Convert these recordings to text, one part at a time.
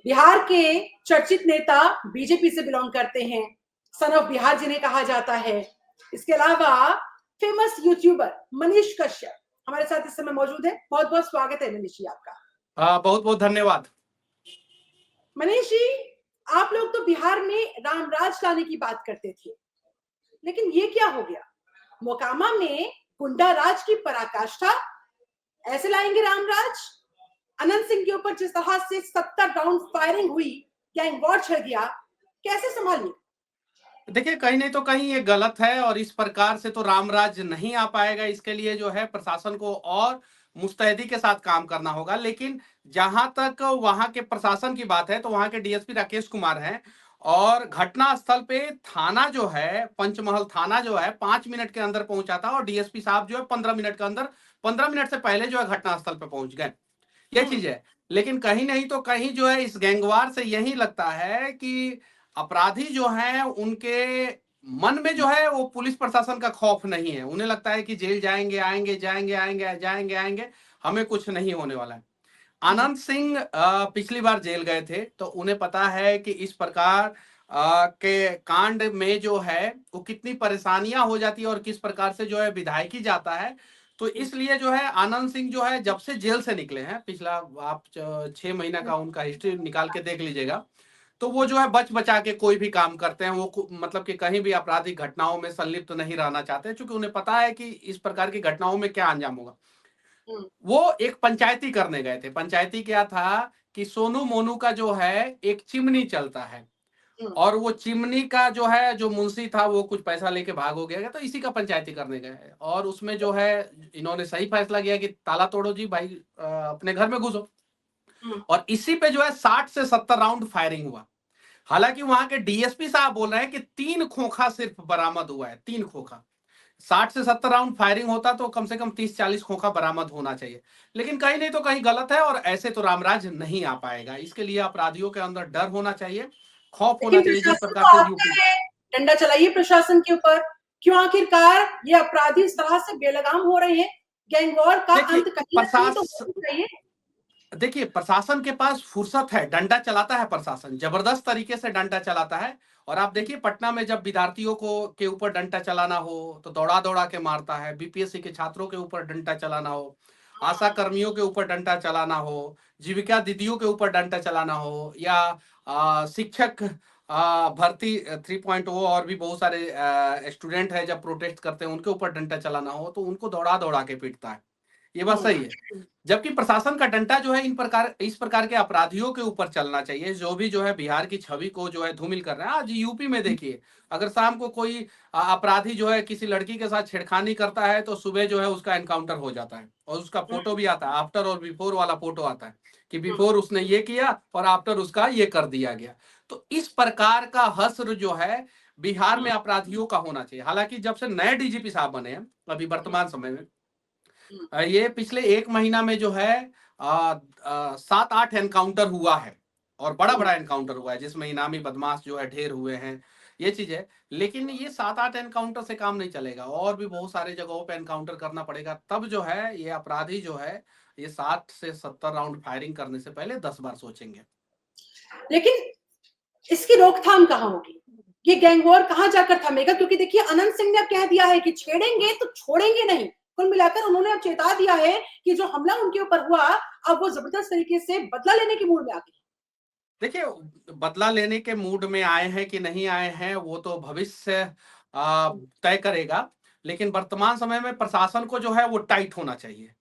बिहार के चर्चित नेता बीजेपी से बिलोंग करते हैं, सन ऑफ बिहार जिन्हें कहा जाता है। इसके अलावा फेमस यूट्यूबर मनीष कश्यप हमारे साथ इस समय मौजूद है। बहुत बहुत स्वागत है मनीष जी आपका। बहुत बहुत धन्यवाद। मनीष जी, आप लोग तो बिहार में रामराज लाने की बात करते थे, लेकिन ये क्या हो गया? मोकामा में गुंडा राज की पराकाष्ठा, ऐसे लाएंगे रामराज? अनंत सिंह के ऊपर जिस तरह से 70 राउंड फायरिंग हुई, गैंग वॉर छिड़ गया, कैसे संभालिए? देखिए, कहीं नहीं तो कहीं ये गलत है और इस प्रकार से तो रामराज नहीं आ पाएगा। इसके लिए जो है प्रशासन को और मुस्तैदी के साथ काम करना होगा। लेकिन जहां तक वहां के प्रशासन की बात है तो वहां के डीएसपी राकेश कुमार हैं और घटना स्थल पे थाना जो है, पंचमहल थाना जो है 5 मिनट के अंदर पहुंचा था और डीएसपी साहब जो है 15 मिनट के अंदर, 15 मिनट से पहले जो है घटना स्थल पे पहुंच गए। ये चीज है। लेकिन कहीं नहीं तो कहीं जो है इस गैंगवार से यही लगता है कि अपराधी जो हैं उनके मन में जो है वो पुलिस प्रशासन का खौफ नहीं है। उन्हें लगता है कि जेल जाएंगे, आएंगे, जाएंगे, आएंगे, जाएंगे, आएंगे, हमें कुछ नहीं होने वाला है। अनंत सिंह पिछली बार जेल गए थे तो उन्हें पता है कि इस प्रकार के कांड में जो है वो कितनी परेशानियां हो जाती है और किस प्रकार से जो है विधायकी जाता है। तो इसलिए जो है आनंद सिंह जो है जब से जेल से निकले हैं, पिछला आप 6 महीना का उनका हिस्ट्री निकाल के देख लीजिएगा, तो वो जो है बच बचा के कोई भी काम करते हैं। वो मतलब कि कहीं भी आपराधिक घटनाओं में संलिप्त नहीं रहना चाहते, क्योंकि उन्हें पता है कि इस प्रकार की घटनाओं में क्या अंजाम होगा। वो एक पंचायती करने गए थे। पंचायती क्या था कि सोनू मोनू का जो है एक चिमनी चलता है और वो चिमनी का जो है जो मुंशी था वो कुछ पैसा लेके भाग हो गया, तो इसी का पंचायती करने गए और उसमें जो है इन्होंने सही फैसला किया कि ताला तोड़ो जी भाई, अपने घर में घुसो। और इसी पे जो है 60 से 70 राउंड फायरिंग हुआ। हालांकि वहां के डीएसपी साहब बोल रहे हैं कि 3 खोखा सिर्फ बरामद हुआ है, 3 खोखा। 60 से 70 राउंड फायरिंग होता तो कम से कम 30-40 खोखा बरामद होना चाहिए। लेकिन कहीं नहीं तो कहीं गलत है और ऐसे तो रामराज नहीं आ पाएगा। इसके लिए अपराधियों के अंदर डर होना चाहिए, खौफ होना चाहिए, जिस प्रकार से यूपी। डंडा चलाइए प्रशासन के ऊपर। क्यों आखिरकार ये अपराधी इस तरह से बेलगाम हो रहे हैं? गैंग वॉर का अंत कहीं ना कहीं तो होना चाहिए। देखिए, प्रशासन के पास फुर्सत है, डंडा चलाता है प्रशासन, जबरदस्त तरीके से डंडा चलाता है। और आप देखिए पटना में जब विद्यार्थियों को के ऊपर डंडा चलाना हो तो दौड़ा दौड़ा के मारता है। बीपीएससी के छात्रों के ऊपर डंडा चलाना हो, आशा कर्मियों के ऊपर डंडा चलाना हो, जीविका दीदियों के ऊपर डंडा चलाना हो, या शिक्षक भर्ती 3.0 और भी बहुत सारे स्टूडेंट है जब प्रोटेस्ट करते हैं उनके ऊपर डंडा चलाना हो तो उनको दौड़ा दौड़ा के पीटता है। ये बात सही है। जबकि प्रशासन का डंडा जो है इस प्रकार के अपराधियों के ऊपर चलना चाहिए जो भी जो है बिहार की छवि को जो है धूमिल कर रहे हैं। आज यूपी में देखिए, अगर शाम को कोई अपराधी जो है किसी लड़की के साथ छेड़खानी करता है तो सुबह जो है उसका एनकाउंटर हो जाता है और उसका फोटो भी आता है, आफ्टर और बिफोर वाला फोटो आता है कि बिफोर उसने ये किया और आफ्टर उसका ये कर दिया गया। तो इस प्रकार का हश्र जो है बिहार में अपराधियों का होना चाहिए। हालांकि जब से नए डीजीपी साहब बने हैं अभी वर्तमान समय में, ये पिछले 1 महीना में जो है 7-8 एनकाउंटर हुआ है और बड़ा बड़ा एनकाउंटर हुआ है जिसमें इनामी बदमाश जो है ढेर हुए हैं। ये चीज है। लेकिन ये 7-8 एनकाउंटर से काम नहीं चलेगा, और भी बहुत सारे जगहों पे एनकाउंटर करना पड़ेगा, तब जो है ये अपराधी जो है ये 60 से 70 राउंड फायरिंग करने से पहले 10 बार सोचेंगे। लेकिन इसकी रोकथाम कहाँ होगी? ये गैंग वॉर कहाँ जाकर थमेगा? क्योंकि देखिए अनंत सिंह ने अब कह दिया है कि छेड़ेंगे तो छोड़ेंगे नहीं। कुल मिलाकर उन्होंने अब चेता दिया है कि जो हमला उनके ऊपर हुआ अब वो जबरदस्त तरीके से बदला लेने के मूड में आ गए। देखिए, बदला लेने के मूड में आए हैं कि नहीं आए हैं वो तो भविष्य तय करेगा। लेकिन वर्तमान समय में प्रशासन को जो है वो टाइट होना चाहिए।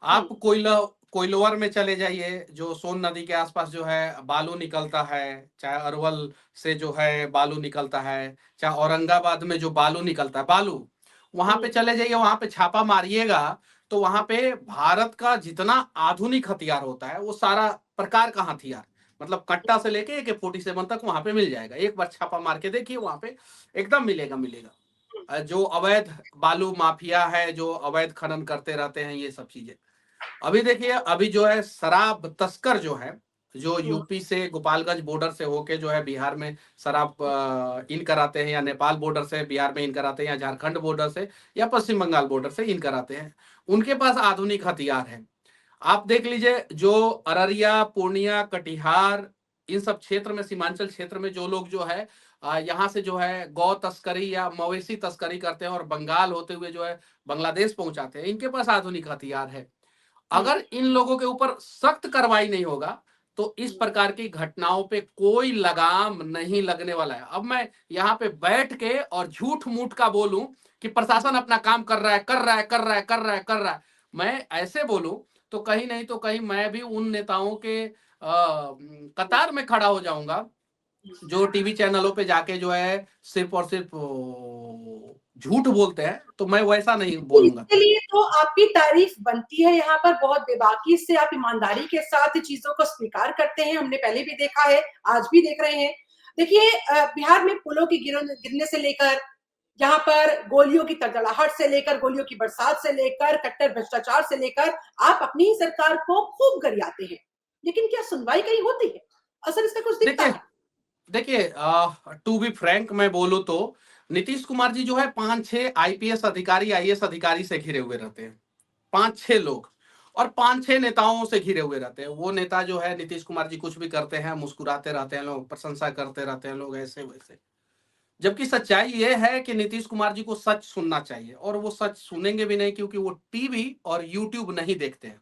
आप कोइलवर में चले जाइए, जो सोन नदी के आसपास जो है बालू निकलता है, चाहे अरवल से जो है बालू निकलता है, चाहे औरंगाबाद में जो बालू निकलता है बालू, वहां पे चले जाइए, वहां पे छापा मारिएगा तो वहां पे भारत का जितना आधुनिक हथियार होता है वो सारा प्रकार का हथियार, मतलब कट्टा से लेके AK-47 तक वहां पे मिल जाएगा। एक बार छापा मार के देखिए, वहां पे एकदम मिलेगा मिलेगा। जो अवैध बालू माफिया है, जो अवैध खनन करते रहते हैं, ये सब चीजें। अभी देखिए, अभी जो है शराब तस्कर जो है, जो यूपी से गोपालगंज बॉर्डर से होके जो है बिहार में शराब इन कराते हैं, या नेपाल बॉर्डर से बिहार में इन कराते हैं, या झारखंड बॉर्डर से या पश्चिम बंगाल बॉर्डर से इन कराते हैं, उनके पास आधुनिक हथियार है। आप देख लीजिए, जो अररिया, पूर्णिया, कटिहार, इन सब क्षेत्र में, सीमांचल क्षेत्र में जो लोग जो है यहाँ से जो है गौ तस्करी या मवेशी तस्करी करते हैं और बंगाल होते हुए जो है बांग्लादेश पहुंचाते हैं, इनके पास आधुनिक हथियार है। अगर इन लोगों के ऊपर सख्त कार्रवाई नहीं होगा तो इस प्रकार की घटनाओं पे कोई लगाम नहीं लगने वाला है। अब मैं यहाँ पे बैठ के और झूठ मूठ का बोलूं कि प्रशासन अपना काम कर रहा है, कर रहा है, कर रहा है, कर रहा है, कर रहा है, मैं ऐसे बोलूं तो कहीं नहीं तो कहीं मैं भी उन नेताओं के कतार में खड़ा हो जाऊंगा जो टीवी चैनलों पे जाके जो है सिर्फ और सिर्फ झूठ बोलते हैं। तो मैं वैसा नहीं बोलूंगा। इसके लिए तो आपकी तारीफ बनती है, यहाँ पर बहुत बेबाकी से आप ईमानदारी के साथ चीजों को स्वीकार करते हैं, हमने पहले भी देखा है, आज भी देख रहे हैं। देखिए बिहार में पुलों के गिरने से लेकर, जहां पर गोलियों की तड़तड़ाहट से लेकर, गोलियों की बरसात से लेकर, कट्टर भ्रष्टाचार से लेकर, आप अपनी ही सरकार को खूब गरियाते हैं, लेकिन क्या सुनवाई कहीं होती है? असर इसका कुछ दिखता देखिए है? देखिए टू बी फ्रैंक मैं बोलूं तो नीतीश कुमार जी जो है 5-6 आईपीएस अधिकारी, आईएएस अधिकारी से घिरे हुए रहते हैं, 5-6 लोग, और 5-6 नेताओं से घिरे हुए रहते हैं। वो नेता जो है नीतीश कुमार जी कुछ भी करते हैं मुस्कुराते रहते हैं, लोग प्रशंसा करते रहते हैं, लोग ऐसे वैसे। जबकि सच्चाई ये है कि नीतीश कुमार जी को सच सुनना चाहिए, और वो सच सुनेंगे भी नहीं क्योंकि वो टीवी और यूट्यूब नहीं देखते हैं।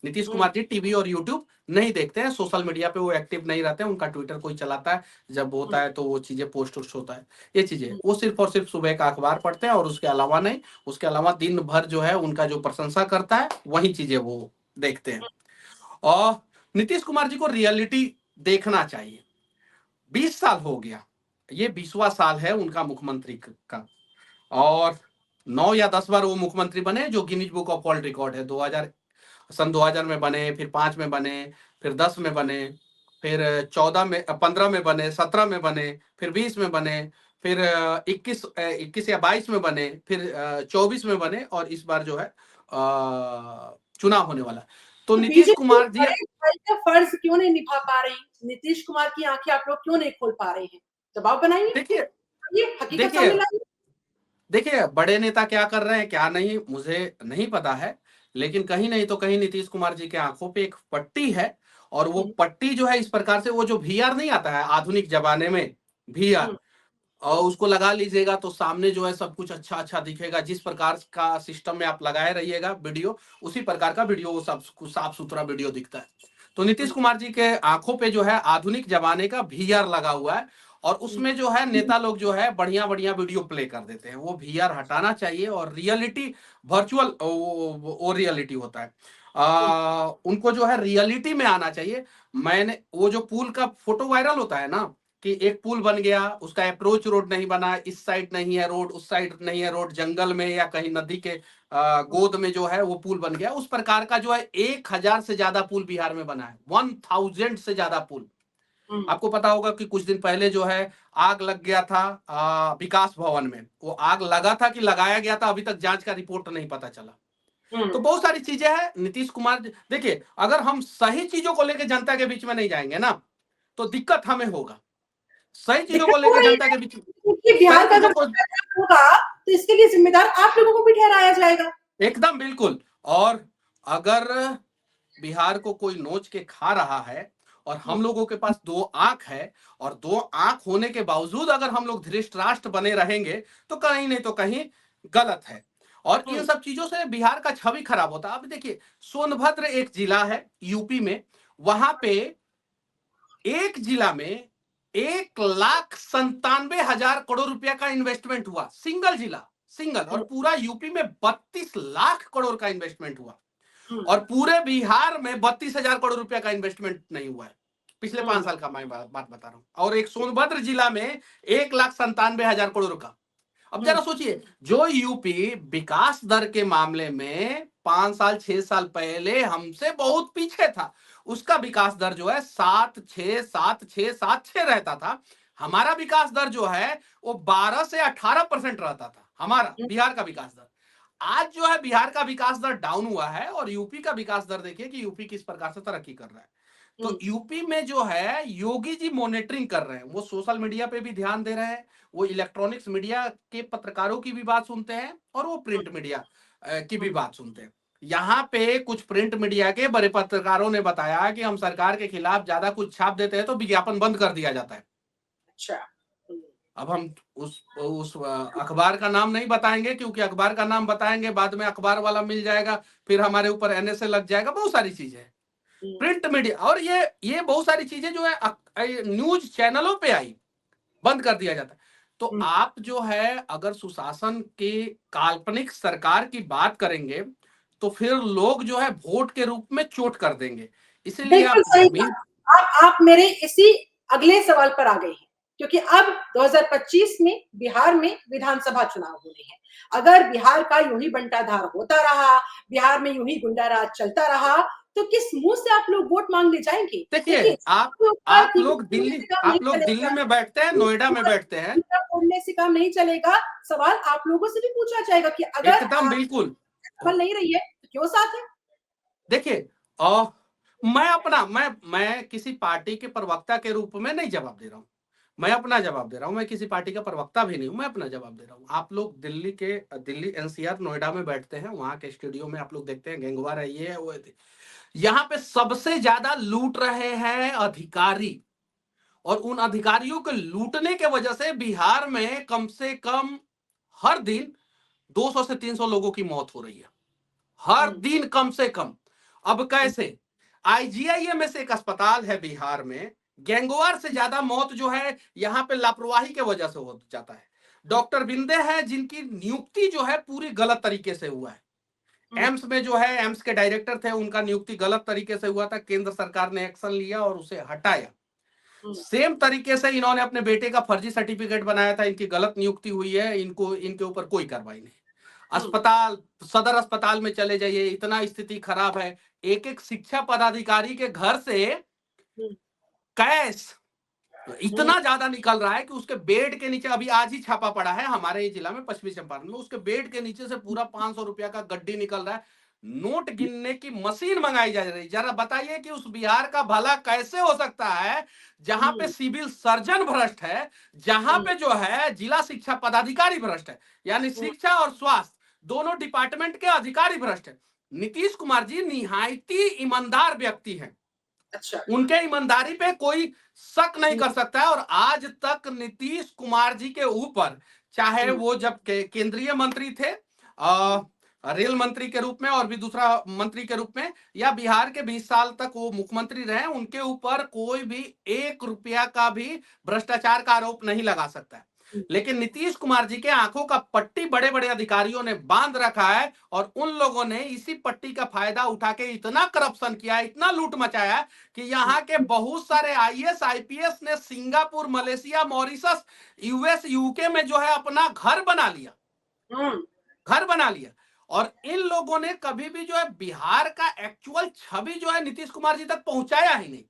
नीतीश कुमार जी टीवी और यूट्यूब नहीं देखते हैं, सोशल मीडिया पे वो एक्टिव नहीं रहते हैं, उनका ट्विटर कोई चलाता है, जब होता है तो वो चीजें पोस्ट होता है, ये चीजें वो सिर्फ और सिर्फ सुबह का अखबार पढ़ते हैं और उसके अलावा नहीं। उसके अलावा दिन भर जो है उनका जो प्रशंसा करता है वही चीजें वो देखते हैं। और नीतीश कुमार जी को रियलिटी देखना चाहिए। 20 साल हो गया, ये 20वां साल है उनका मुख्यमंत्री का, और 9 या 10 बार वो मुख्यमंत्री बने, जो Guinness book of world record है। 2000 सन 2000 में बने, फिर 5 में बने, फिर 10 में बने, फिर 14 में, 15 में बने, 17 में बने, फिर 20 में बने, फिर 21 या 22 में बने, फिर 24 में बने, और इस बार जो है चुनाव होने वाला। तो तो नीतीश बीजेपी कुमार जी, बड़े भाई का फर्ज क्यों नहीं निभा पा रही? नीतीश कुमार की आंखें आप लोग क्यों नहीं खोल पा रहे हैं? दबाव बनाइए, देखिए ये हकीकत देखिए सामने लाइए। देखिए बड़े नेता क्या कर रहे हैं क्या नहीं मुझे नहीं पता है, लेकिन कहीं नहीं तो कहीं नीतीश कुमार जी के आंखों पे एक पट्टी है, और वो पट्टी जो है इस प्रकार से, वो जो वीआर नहीं आता है आधुनिक जमाने में, वीआर, और उसको लगा लीजिएगा तो सामने जो है सब कुछ अच्छा अच्छा दिखेगा। जिस प्रकार का सिस्टम में आप लगाए रहिएगा वीडियो, उसी प्रकार का वीडियो, वो सब साफ सुथरा वीडियो दिखता है। तो नीतीश कुमार जी के आंखों पे जो है आधुनिक जमाने का वीआर लगा हुआ है, और उसमें जो है नेता लोग जो है बढ़िया बढ़िया वीडियो प्ले कर देते हैं। वो वीआर हटाना चाहिए और रियलिटी, वर्चुअल वो रियलिटी होता है, उनको जो है रियलिटी में आना चाहिए। मैंने वो जो पुल का फोटो वायरल होता है ना, कि एक पुल बन गया, उसका अप्रोच रोड नहीं बना, इस साइड नहीं है रोड, उस साइड नहीं है रोड, जंगल में या कहीं नदी के गोद में जो है वो पुल बन गया, उस प्रकार का जो है 1000 से ज्यादा पुल बिहार में बना है, 1000 से ज्यादा पुल। आपको पता होगा कि कुछ दिन पहले जो है आग लग गया था विकास भवन में। वो आग लगा था कि लगाया गया था, अभी तक जांच का रिपोर्ट नहीं पता चला। तो बहुत सारी चीजें हैं। नीतीश कुमार देखिए, अगर हम सही चीजों को लेकर जनता के बीच में नहीं जाएंगे ना तो दिक्कत हमें होगा। सही चीजों को दिक्कत हो लेकर रही जनता है के बीच, क्योंकि सही बिहार का चीजों अगर को, होगा तो इसके लिए जिम्मेदार आप लोगों को भी ठहराया जाएगा। एकदम बिल्कुल। और अगर बिहार को कोई नोच के खा रहा है और हम लोगों के पास 2 आंख है, और 2 आंख होने के बावजूद अगर हम लोग धृतराष्ट्र बने रहेंगे तो कहीं नहीं तो कहीं गलत है। और इन सब चीजों से बिहार का छवि खराब होता है। अब देखिए, सोनभद्र एक जिला है यूपी में, वहां पे एक जिला में 1,97,000 करोड़ रुपया का इन्वेस्टमेंट हुआ, सिंगल जिला, सिंगल, और पूरा यूपी में 32 लाख करोड़ का इन्वेस्टमेंट हुआ, और पूरे बिहार में 32,000 करोड़ रुपया का इन्वेस्टमेंट नहीं हुआ है। पिछले 5 साल का मैं बात बता रहा हूं, और एक सोनभद्र जिला में 1,97,000 करोड़ का। अब जरा सोचिए, जो यूपी विकास दर के मामले में 5 साल 6 साल पहले हमसे बहुत पीछे था, उसका विकास दर जो है 7-6 रहता था। हमारा विकास दर जो है वो 12 से 18% रहता था, हमारा बिहार का विकास दर। आज जो है बिहार का विकास दर डाउन हुआ है, और यूपी का विकास दर देखिए कि यूपी किस प्रकार से तरक्की कर रहा है। तो यूपी में जो है योगी जी मॉनिटरिंग कर रहे हैं, वो सोशल मीडिया पे भी ध्यान दे रहे हैं, वो इलेक्ट्रॉनिक्स मीडिया के पत्रकारों की भी बात सुनते हैं, और वो प्रिंट मीडिया की भी बात सुनते हैं। यहाँ पे कुछ प्रिंट मीडिया के बड़े पत्रकारों ने बताया कि हम सरकार के खिलाफ ज्यादा कुछ छाप देते हैं तो विज्ञापन बंद कर दिया जाता है। अच्छा। हम्म, अब हम उस अखबार का नाम नहीं बताएंगे, क्योंकि अखबार का नाम बताएंगे बाद में अखबार वाला मिल जाएगा, फिर हमारे ऊपर एनएसए लग जाएगा, बहुत सारी चीजें। हम्म, प्रिंट मीडिया और ये बहुत सारी चीजें जो है न्यूज चैनलों पे आई, बंद कर दिया जाता है। तो हम्म। आप जो है अगर सुशासन की काल्पनिक सरकार की बात करेंगे तो फिर लोग जो है वोट के रूप में चोट कर देंगे। इसीलिए बिल्कुल आप सही जमीन कहा। आप मेरे इसी अगले सवाल पर आ गए हैं, क्योंकि अब 2025 में बिहार में विधानसभा चुनाव होने हैं। अगर बिहार का यूं ही बंटाधार होता रहा, बिहार में यूं ही गुंडाराज चलता रहा, तो किस मुंह से आप लोग वोट मांगने जाएंगे? देखिए, देखिए, आप टीका लोग फोड़ने दिल्ली से काम नहीं आप लोग दिल्ली चलेगा, में बैठते हैं, नोएडा में बैठते हैं। टीका फोड़ने से काम नहीं चलेगा। सवाल आप लोगों से भी पूछा जाएगा कि अगर एकदम बिल्कुल। बल नहीं रही है तो क्यों साथ है? देखिए, मैं किसी पार्टी के प्रवक्ता के रूप में नहीं जवाब दे रहा हूं। मैं अपना जवाब दे रहा हूं। मैं किसी पार्टी का प्रवक्ता भी नहीं हूं, मैं अपना जवाब दे रहा हूं। आप लोग दिल्ली एनसीआर नोएडा में बैठते हैं, वहां के स्टूडियो में आप लोग देखते हैं गैंगवार है, ये है वो है। यहाँ पे सबसे ज्यादा लूट रहे हैं अधिकारी, और उन अधिकारियों के लूटने के वजह से बिहार में कम से कम हर दिन 200 से 300 लोगों की मौत हो रही है, हर दिन कम से कम। अब कैसे? आईजीआईएमएस एक अस्पताल है बिहार में, गैंगवार से ज्यादा मौत जो है यहाँ पे लापरवाही के वजह से हो जाता है। डॉक्टर बिंदे हैं जिनकी नियुक्ति जो है पूरी गलत तरीके से हुआ है। एम्स में जो है, एम्स के डायरेक्टर थे, उनका नियुक्ति गलत तरीके से हुआ था, केंद्र सरकार ने एक्शन लिया और उसे हटाया। सेम तरीके से इन्होंने अपने बेटे का फर्जी सर्टिफिकेट बनाया था, इनकी गलत नियुक्ति हुई है, इनके ऊपर कोई कार्रवाई नहीं। अस्पताल, सदर अस्पताल में चले जाइए, इतना स्थिति खराब है। एक एक शिक्षा पदाधिकारी के घर से कैश इतना ज्यादा निकल रहा है कि उसके बेड के नीचे, अभी आज ही छापा पड़ा है हमारे जिला में पश्चिमी चंपारण में, उसके बेड के नीचे से पूरा 500 रुपया का गड्डी निकल रहा है। नोट गिनने की मशीन मंगाई जा रही। जरा बताइए कि उस बिहार का भला कैसे हो सकता है जहां पे सिविल सर्जन भ्रष्ट है, जहां पे जो है जिला शिक्षा पदाधिकारी भ्रष्ट है, यानी शिक्षा और स्वास्थ्य दोनों डिपार्टमेंट के अधिकारी भ्रष्ट है। नीतीश कुमार जी निहायती ईमानदार व्यक्ति हैं, अच्छा। उनके ईमानदारी पे कोई शक नहीं कर सकता है। और आज तक नीतीश कुमार जी के ऊपर, चाहे वो जब केंद्रीय मंत्री थे, रेल मंत्री के रूप में और भी दूसरा मंत्री के रूप में, या बिहार के 20 साल तक वो मुख्यमंत्री रहे, उनके ऊपर कोई भी 1 रुपया का भी भ्रष्टाचार का आरोप नहीं लगा सकता है। लेकिन नीतीश कुमार जी के आंखों का पट्टी बड़े बड़े अधिकारियों ने बांध रखा है, और उन लोगों ने इसी पट्टी का फायदा उठा के इतना करप्शन किया, इतना लूट मचाया कि यहाँ के बहुत सारे आईएएस आईपीएस ने Singapore, Malaysia, Mauritius, US, UK में जो है अपना घर बना लिया। और इन लोगों ने कभी भी जो है बिहार का एक्चुअल छवि जो है नीतीश कुमार जी तक पहुंचाया ही नहीं,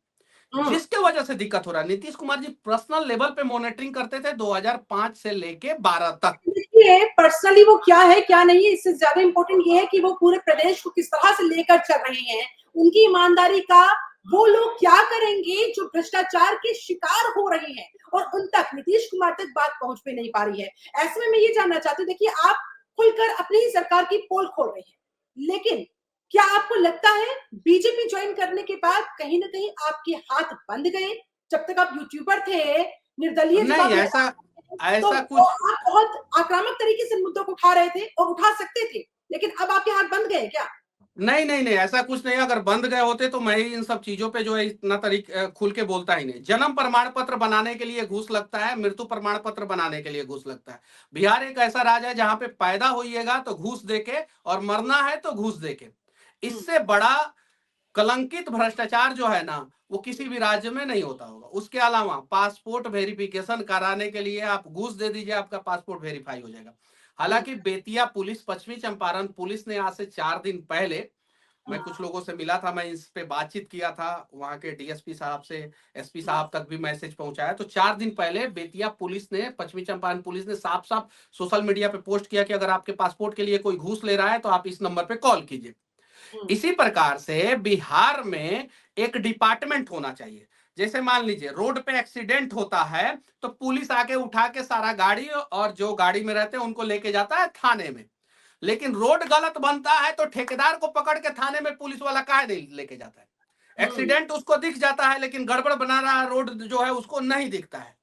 जिसके वजह से दिक्कत हो रहा है। नीतीश कुमार जी पर्सनल लेवल पे मॉनिटरिंग करते थे 2005 से लेके 12 तक। देखिए, पर्सनली वो क्या है क्या नहीं, इससे ज्यादा इंपॉर्टेंट ये है कि वो पूरे प्रदेश को किस तरह से लेकर चल रहे हैं, उनकी ईमानदारी का वो लोग क्या करेंगे जो भ्रष्टाचार के शिकार हो रहे हैं और उन तक, नीतीश कुमार तक बात पहुंच भी नहीं पा रही है। ऐसे में मैं ये जानना चाहती हूँ, देखिए आप खुलकर अपनी ही सरकार की पोल खोल रहे हैं, लेकिन क्या आपको लगता है बीजेपी ज्वाइन करने के बाद कहीं ना कहीं आपके हाथ बंद गए? जब तक आप यूट्यूबर थे, निर्दलीय जब नहीं, आप ऐसा तो ऐसा वो कुछ आप बहुत आक्रामक तरीके से मुद्दों को उठा रहे थे और उठा सकते थे, लेकिन अब आपके हाथ बंद गए क्या? नहीं नहीं नहीं, ऐसा कुछ नहीं। अगर बंद गए होते तो मैं ही इन सब चीजों पे जो है इतना खुल के बोलता ही नहीं। जन्म प्रमाण पत्र बनाने के लिए घूस लगता है, मृत्यु प्रमाण पत्र बनाने के लिए घूस लगता है। बिहार एक ऐसा राज्य है जहां पे पैदा होइएगा तो घूस देके, और मरना है तो घूस देके। इससे बड़ा कलंकित भ्रष्टाचार जो है ना, वो किसी भी राज्य में नहीं होता होगा। उसके अलावा पासपोर्ट वेरिफिकेशन कराने के लिए आप घूस दे दीजिए, आपका पासपोर्ट वेरीफाई हो जाएगा। हालांकि बेतिया पुलिस, पश्चिमी चंपारण पुलिस ने आज से 4 दिन पहले, मैं कुछ लोगों से मिला था, मैं इस पे बातचीत किया था, वहां के डीएसपी साहब से एसपी साहब तक भी मैसेज पहुंचाया। तो 4 दिन पहले बेतिया पुलिस ने, पश्चिमी चंपारण पुलिस ने साफ साफ सोशल मीडिया पे पोस्ट किया कि अगर आपके पासपोर्ट के लिए कोई घूस ले रहा है तो आप इस नंबर पे कॉल कीजिए। इसी प्रकार से बिहार में एक डिपार्टमेंट होना चाहिए। जैसे मान लीजिए रोड पे एक्सीडेंट होता है तो पुलिस आके उठा के सारा गाड़ी, और जो गाड़ी में रहते हैं उनको लेके जाता है थाने में। लेकिन रोड गलत बनता है तो ठेकेदार को पकड़ के थाने में पुलिस वाला काहे नहीं लेके जाता है? एक्सीडेंट उसको दिख जाता है, लेकिन गड़बड़ बना रहा रोड जो है उसको नहीं दिखता है।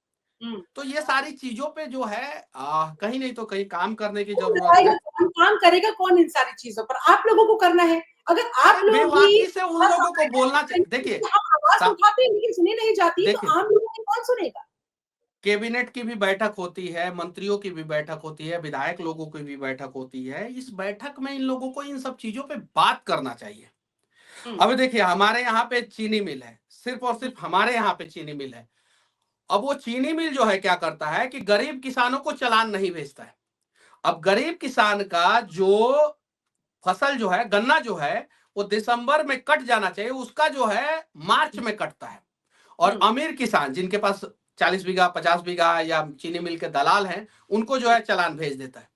तो ये सारी चीजों पे जो है कहीं नहीं तो कहीं काम करने की जरूरत है। काम करेगा कौन इन सारी चीजों पर? आप लोगों को करना है। अगर आप लोग बेवाकी से उन लोगों को बोलना चाहिए। देखिए, हम आवाज उठाते हैं लेकिन सुनी नहीं जाती, तो आम लोगों की कौन सुनेगा? कैबिनेट की भी बैठक होती है, मंत्रियों की भी बैठक होती है, विधायक लोगों की भी बैठक होती है। इस बैठक में इन लोगों को इन सब चीजों पे बात करना चाहिए। अब देखिए, हमारे यहाँ पे चीनी मिल है, सिर्फ और सिर्फ हमारे यहाँ पे चीनी मिल है। अब वो चीनी मिल जो है क्या करता है कि गरीब किसानों को चालान नहीं भेजता है। अब गरीब किसान का जो फसल जो है, गन्ना जो है, वो दिसंबर में कट जाना चाहिए, उसका जो है मार्च में कटता है। और अमीर किसान जिनके पास 40 बीघा 50 बीघा या चीनी मिल के दलाल हैं, उनको जो है चालान भेज देता है।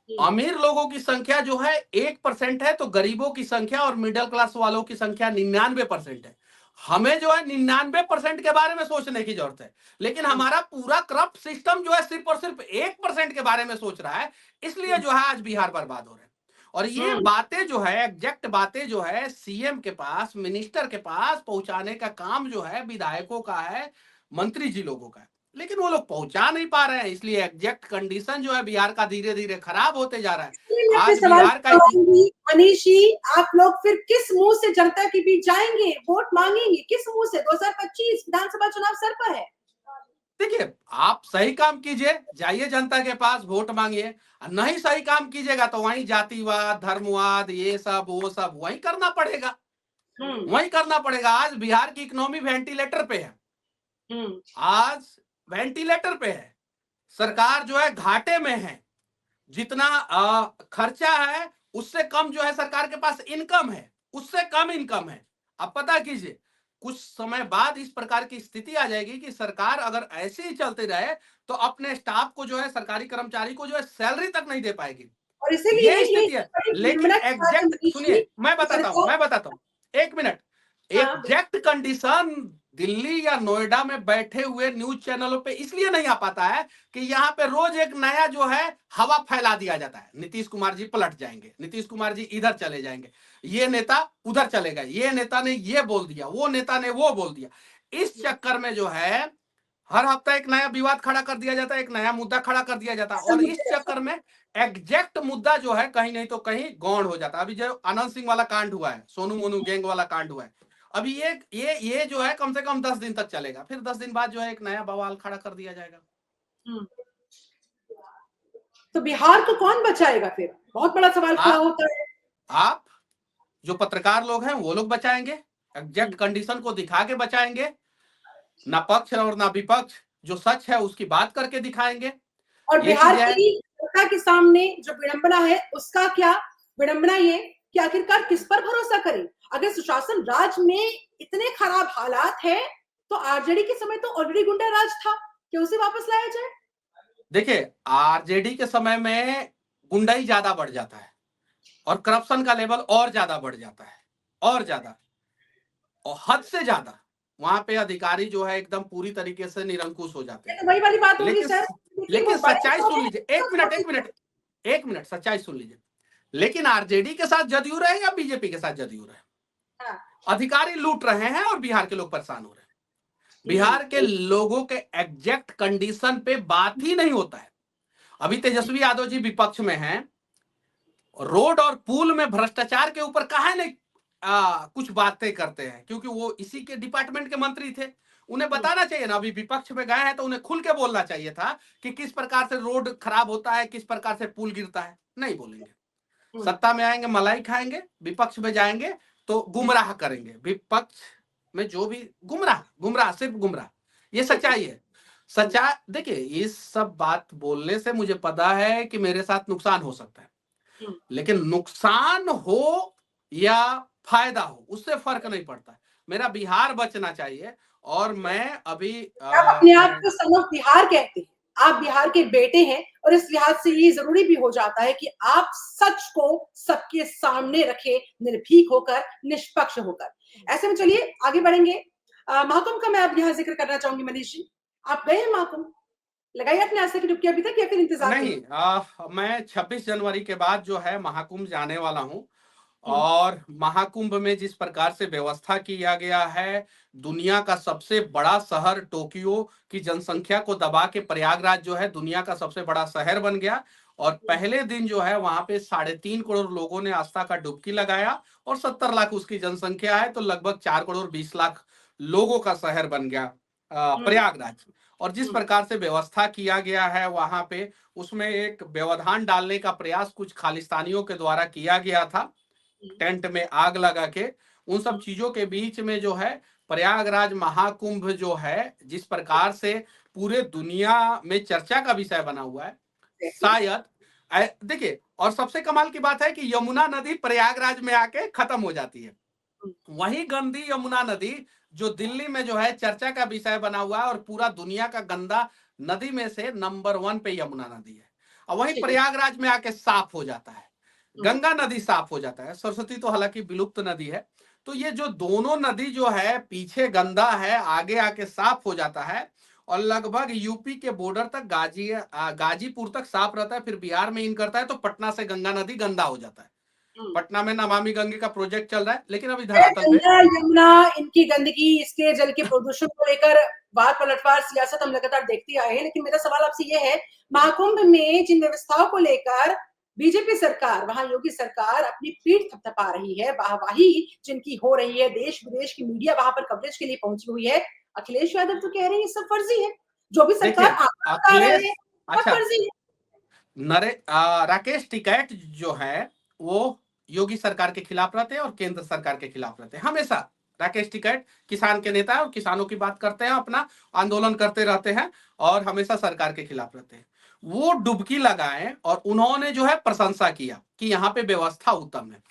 अमीर लोगों की संख्या जो है 1% है, तो गरीबों की संख्या और मिडिल क्लास वालों की संख्या 99% है। हमें जो है 99% के बारे में सोचने की जरूरत है, लेकिन हमारा पूरा करप्ट सिस्टम जो है सिर्फ और सिर्फ 1% के बारे में सोच रहा है, इसलिए जो है आज बिहार बर्बाद हो रहा है। और ये बातें जो है, एग्जैक्ट बातें जो है, सीएम के पास, मिनिस्टर के पास पहुंचाने का काम जो है विधायकों का है, मंत्री जी लोगों का है, लेकिन वो लोग पहुंचा नहीं पा रहे हैं। इसलिए एग्जैक्ट कंडीशन जो है बिहार का धीरे धीरे खराब होते जा रहा है। आज बिहार का मनीष जी, आप लोग फिर किस मुंह से जनता के बीच जाएंगे, वोट मांगेंगे किस मुंह से? 2025 विधानसभा चुनाव सर पर है। देखिए, आप सही काम कीजिए, जाइए जनता के पास, वोट मांगिए। नहीं सही काम कीजिएगा तो वहीं जातिवाद, धर्मवाद, ये सब वो सब वहीं करना पड़ेगा, वहीं करना पड़ेगा। आज बिहार की इकोनॉमी वेंटिलेटर पे है, आज वेंटिलेटर पे है। सरकार जो है घाटे में है। जितना खर्चा है उससे कम जो है सरकार के पास इनकम है, उससे कम इनकम है। अब पता कीजिए, कुछ समय बाद इस प्रकार की स्थिति आ जाएगी कि सरकार अगर ऐसे ही चलते रहे तो अपने स्टाफ को जो है, सरकारी कर्मचारी को जो है सैलरी तक नहीं दे पाएगी। और इसीलिए ये स्थिति है। लेकिन एग्जैक्ट सुनिए, मैं बताता हूं, एक मिनट। एग्जैक्ट कंडीशन दिल्ली या नोएडा में बैठे हुए न्यूज चैनलों पे इसलिए नहीं आ पाता है कि यहाँ पे रोज एक नया जो है हवा फैला दिया जाता है। नीतीश कुमार जी पलट जाएंगे, नीतीश कुमार जी इधर चले जाएंगे, ये नेता उधर चलेगा, ये नेता ने ये बोल दिया, वो नेता ने वो बोल दिया। इस चक्कर में जो है हर हफ्ता एक नया विवाद खड़ा कर दिया जाता है, एक नया मुद्दा खड़ा कर दिया जाता है, और इस चक्कर में एग्जैक्ट मुद्दा जो है कहीं नहीं तो कहीं गौण हो जाता है। अभी जो आनंद सिंह वाला कांड हुआ है, सोनू मोनू गैंग वाला कांड हुआ है, अभी ये जो है कम से कम 10 दिन तक चलेगा, फिर 10 दिन बाद जो है एक नया बवाल खड़ा कर दिया जाएगा। तो बिहार को कौन बचाएगा? फिर बहुत बड़ा सवाल खड़ा होता है। आप जो पत्रकार लोग हैं वो लोग बचाएंगे, एग्जैक्ट कंडीशन को दिखा के बचाएंगे, ना पक्ष और ना विपक्ष, जो सच है उसकी बात करके दिखाएंगे। और बिहार की जनता के सामने जो विडंबना है, उसका क्या विडंबना ये कि आखिरकार किस पर भरोसा करें? अगर सुशासन राज में इतने खराब हालात है तो आरजेडी के समय तो ऑलरेडी गुंडा राज था, क्या उसे वापस लाया जाए? देखिए, आरजेडी के समय में गुंडाई ज्यादा बढ़ जाता है और करप्शन का लेवल और ज्यादा बढ़ जाता है, और ज्यादा, और हद से ज्यादा। वहां पे अधिकारी जो है एकदम पूरी तरीके से निरंकुश हो जाते हैं। तो वही वाली बात होगी सर। लेकिन सच्चाई सुन लीजिए, एक मिनट सच्चाई सुन लीजिए। लेकिन आरजेडी के साथ जदयू रहे या बीजेपी के साथ जदयू रहे, अधिकारी लूट रहे हैं और बिहार के लोग परेशान हो रहे हैं। बिहार के लोगों के एग्जैक्ट कंडीशन पे बात ही नहीं होता है। अभी तेजस्वी यादव जी विपक्ष में हैं, रोड और पुल में भ्रष्टाचार के ऊपर कहा नहीं कुछ बातें करते हैं, क्योंकि वो इसी के डिपार्टमेंट के मंत्री थे। उन्हें बताना चाहिए ना, अभी विपक्ष में गए हैं तो उन्हें खुल के बोलना चाहिए था कि किस प्रकार से रोड खराब होता है, किस प्रकार से पुल गिरता है। नहीं बोलेंगे। सत्ता में आएंगे मलाई खाएंगे, विपक्ष में जाएंगे तो गुमराह करेंगे। विपक्ष में जो भी गुमराह सिर्फ गुमराह, ये सच्चाई है। सच्चाई देखिए, इस सब बात बोलने से मुझे पता है कि मेरे साथ नुकसान हो सकता है, लेकिन नुकसान हो या फायदा हो उससे फर्क नहीं पड़ता। मेरा बिहार बचना चाहिए। और मैं अभी आप अपने आप को सन ऑफ बिहार कहते हैं, आप बिहार के बेटे हैं, और इस लिहाज से ये जरूरी भी हो जाता है कि आप सच को सबके सामने रखें, निर्भीक होकर, निष्पक्ष होकर। ऐसे में चलिए आगे बढ़ेंगे। महाकुंभ का मैं अब यहाँ जिक्र करना चाहूंगी। मनीष जी, आप गए हैं महाकुंभ? लगाई आपने आज तक की डुबकी अभी तक या फिर इंतजार नहीं, करूं? मैं 26 जनवरी के बाद जो है महाकुंभ जाने वाला हूँ। हम्म, और महाकुंभ में जिस प्रकार से व्यवस्था किया गया है, दुनिया का सबसे बड़ा शहर टोक्यो की जनसंख्या को दबा के प्रयागराज जो है दुनिया का सबसे बड़ा शहर बन गया। और पहले दिन जो है वहां पे 3.5 करोड़ लोगों ने आस्था का डुबकी लगाया, और 70 लाख उसकी जनसंख्या है, तो लगभग 4 करोड़ 20 लाख लोगों का शहर बन गया हम्म, प्रयागराज। और जिस हम्म, प्रकार से व्यवस्था किया गया है वहां पे, उसमें एक व्यवधान डालने का प्रयास कुछ खालिस्तानियों के द्वारा किया गया था, हम्म, टेंट में आग लगा के। उन सब हम्म, चीजों के बीच में जो है प्रयागराज महाकुंभ जो है जिस प्रकार से पूरे दुनिया में चर्चा का विषय बना हुआ है, exactly, शायद देखिए, और सबसे कमाल की बात है कि यमुना नदी प्रयागराज में आके खत्म हो जाती है। हम्म, वही गंदी यमुना नदी जो दिल्ली में जो है चर्चा का विषय बना हुआ है, और पूरा दुनिया का गंदा नदी में से नंबर 1 पे यमुना नदी है, और वही ठीक है। प्रयागराज में आके साफ हो जाता है। हम्म, गंगा नदी साफ हो जाता है, सरस्वती तो हालांकि विलुप्त नदी है। तो ये जो दोनों नदी जो है, पीछे गंदा है, आगे आके साफ हो जाता है, और लगभग यूपी के बॉर्डर तक गाजीपुर तक साफ रहता है, फिर बिहार में इन करता है, तो पटना से गंगा नदी गंदा हो जाता है। हम्म। पटना में नमामि गंगे का प्रोजेक्ट चल रहा है, लेकिन अभी ये धरातल पे गंगा यमुना, इनकी गंदगी, इसके जल के प्रदूषण को लेकर बात पलटवार सियासत हम लगातार देखते आए हैं, लेकिन मेरा सवाल आपसे ये है, महाकुंभ में जिन व्यवस्थाओं को लेकर बीजेपी सरकार, वहां योगी सरकार अपनी पीठ थपथपा रही है, वाहवाही जिनकी हो रही है, देश विदेश की मीडिया वहां पर कवरेज के लिए पहुंची हुई है, अखिलेश यादव तो कह रहे हैं ये सब फर्जी है, जो भी सरकार देखिए, आंकड़ा बता रहे हैं अखिलेश, सब अच्छा, फर्जी है। राकेश टिकैत जो है वो योगी सरकार के खिलाफ रहते हैं और केंद्र सरकार के खिलाफ रहते हैं हमेशा। राकेश टिकैत किसान के नेता है और किसानों की बात करते हैं, अपना आंदोलन करते रहते हैं, और हमेशा सरकार के खिलाफ रहते हैं। वो डुबकी लगाए और उन्होंने जो है प्रशंसा किया कि यहाँ पे व्यवस्था उत्तम है।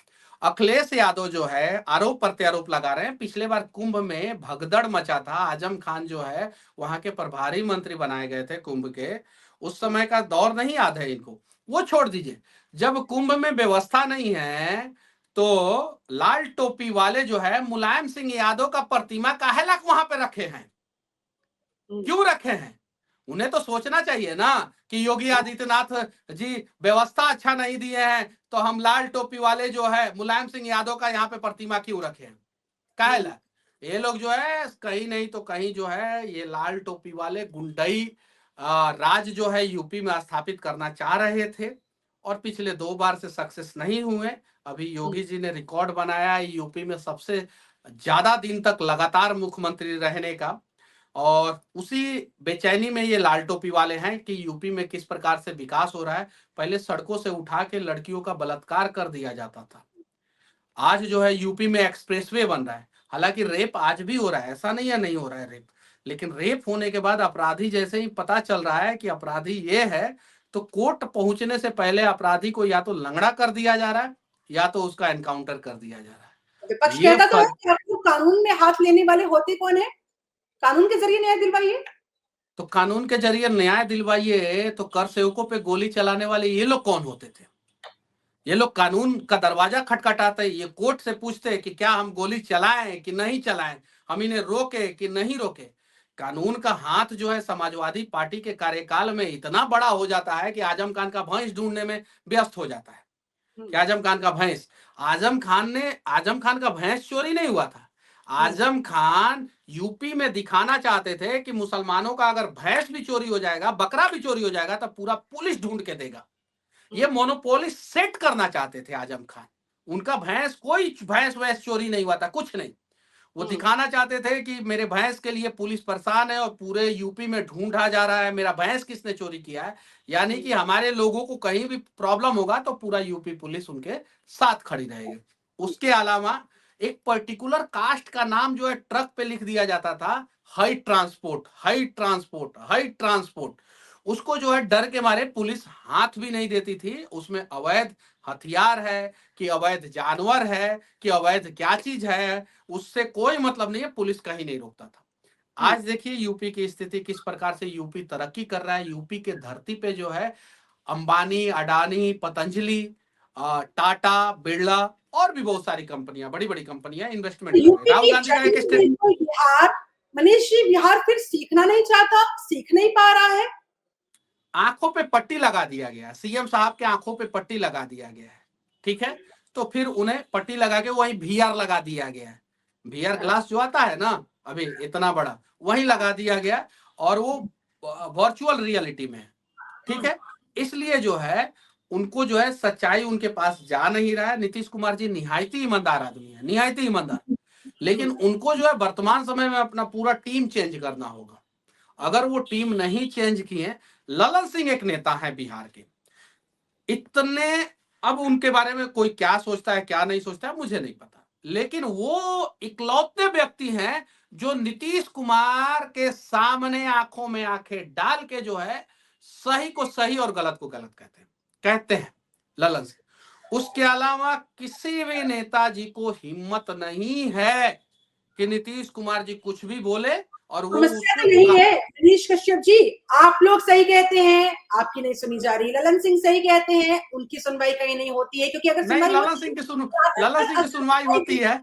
अखिलेश यादव जो है आरोप प्रत्यारोप लगा रहे हैं। पिछले बार कुंभ में भगदड़ मचा था, आजम खान जो है वहां के प्रभारी मंत्री बनाए गए थे कुंभ के, उस समय का दौर नहीं याद है इनको, वो छोड़ दीजिए। जब कुंभ में व्यवस्था नहीं है, तो लाल टोपी वाले जो है मुलायम सिंह यादव का प्रतिमा काहे लाख वहां पे रखे हैं, क्यों रखे हैं? उन्हें तो सोचना चाहिए ना कि योगी आदित्यनाथ जी व्यवस्था अच्छा नहीं दिए हैं, तो हम लाल टोपी वाले जो है मुलायम सिंह यादव का यहाँ पे प्रतिमा क्यों रखे हैं, काहे ला? ये लोग जो है कहीं नहीं तो कहीं जो है ये लाल टोपी वाले गुंडई राज जो है यूपी में स्थापित करना चाह रहे थे, और पिछले 2 बार से सक्सेस नहीं हुए। अभी योगी जी ने रिकॉर्ड बनाया है यूपी में सबसे ज्यादा दिन तक लगातार मुख्यमंत्री रहने का, और उसी बेचैनी में ये लाल टोपी वाले हैं कि यूपी में किस प्रकार से विकास हो रहा है। पहले सड़कों से उठा के लड़कियों का बलात्कार कर दिया जाता था, आज जो है यूपी में एक्सप्रेसवे बन रहा है। हालांकि रेप आज भी हो रहा है, ऐसा नहीं है नहीं हो रहा है रेप, लेकिन रेप होने के बाद अपराधी जैसे ही पता चल रहा है कि अपराधी ये है, तो कोर्ट पहुंचने से पहले अपराधी को या तो लंगड़ा कर दिया जा रहा है या तो उसका एनकाउंटर कर दिया जा रहा विपक्ष है। ये कहता तो है कि आपको कानून में हाथ लेने वाले होते कौन है, कानून के जरिए न्याय दिलवाइए। तो कानून के जरिए न्याय दिलवाइए, तो कर सेवकों पे गोली चलाने वाले ये लोग कौन होते थे? ये लोग कानून का दरवाजा खटखटाते, ये कोर्ट से पूछते कि क्या हम गोली चलाएं कि नहीं चलाएं, हम इन्हें रोके कि नहीं रोके। कानून का हाथ जो है समाजवादी पार्टी के कार्यकाल में इतना बड़ा हो जाता है कि आजम खान का भैंस ढूंढने में व्यस्त हो जाता है। कि आजम खान का भैंस, आजम खान का भैंस चोरी नहीं हुआ था। आजम खान यूपी में दिखाना चाहते थे कि मुसलमानों का अगर भैंस भी चोरी हो जाएगा, बकरा भी चोरी हो जाएगा, तो पूरा पुलिस ढूंढ के देगा। ये मोनोपोली सेट करना चाहते थे आजम खान। उनका भैंस, कोई भैंस वैस चोरी नहीं हुआ था, कुछ नहीं। वो दिखाना चाहते थे कि मेरे भैंस के लिए पुलिस परेशान है और पूरे यूपी में ढूंढा जा रहा है मेरा भैंस किसने चोरी किया है। यानी कि हमारे लोगों को कहीं भी प्रॉब्लम होगा तो पूरा यूपी पुलिस उनके साथ खड़ी रहेगी। उसके अलावा एक पर्टिकुलर कास्ट का नाम जो है ट्रक पे लिख दिया जाता था, high transport, high transport, high transport. उसको जो है डर के मारे पुलिस हाथ भी नहीं देती थी। उसमें अवैध हथियार है कि अवैध जानवर है कि अवैध क्या चीज है, उससे कोई मतलब नहीं है, पुलिस कहीं नहीं रोकता था। आज देखिए यूपी की स्थिति किस प्रकार से यूपी तरक्की कर रहा है। यूपी के धरती पे जो है अंबानी, अडानी, पतंजलि, टाटा, बिरला और भी बहुत सारी कंपनियां, बड़ी बड़ी कंपनियां इन्वेस्टमेंट कर रही है। यूपी राहुल की गांधी का एक छठी स्टेट, बिल्कुल बिहार, मनीष जी बिहार फिर सीखना नहीं चाहता, सीख नहीं पा रहा है। आंखों पे पट्टी लगा दिया गया, सीएम साहब के आंखों पे पट्टी लगा दिया गया है, ठीक है। तो फिर उन्हें पट्टी लगा के वहीं वीआर लगा दिया गया है, वीआर ग्लास जो आता है ना अभी इतना बड़ा, वहीं लगा दिया गया, और वो वर्चुअल रियलिटी में, ठीक है। इसलिए जो है उनको जो है सच्चाई उनके पास जा नहीं रहा है। नीतीश कुमार जी निहायती ईमानदार आदमी है, निहायती ईमानदार, लेकिन उनको जो है वर्तमान समय में अपना पूरा टीम चेंज करना होगा। अगर वो टीम नहीं चेंज किए, ललन सिंह एक नेता है बिहार के, इतने, अब उनके बारे में कोई क्या सोचता है क्या नहीं सोचता है मुझे नहीं पता, लेकिन वो इकलौते व्यक्ति हैं जो नीतीश कुमार के सामने आंखों में आंखें डाल के जो है सही को सही और गलत को गलत कहते हैं ललन सिंह। उसके अलावा किसी भी नेताजी को हिम्मत नहीं है कि नीतीश कुमार जी कुछ भी बोले और वो समस्या तो यही है मनीष कश्यप जी, आप लोग सही कहते हैं, आपकी नहीं सुनी जा रही। ललन सिंह सही कहते हैं, उनकी सुनवाई कहीं नहीं होती है, क्योंकि अगर नहीं, सुनवाई ललन सिंह की सुनवाई होती है,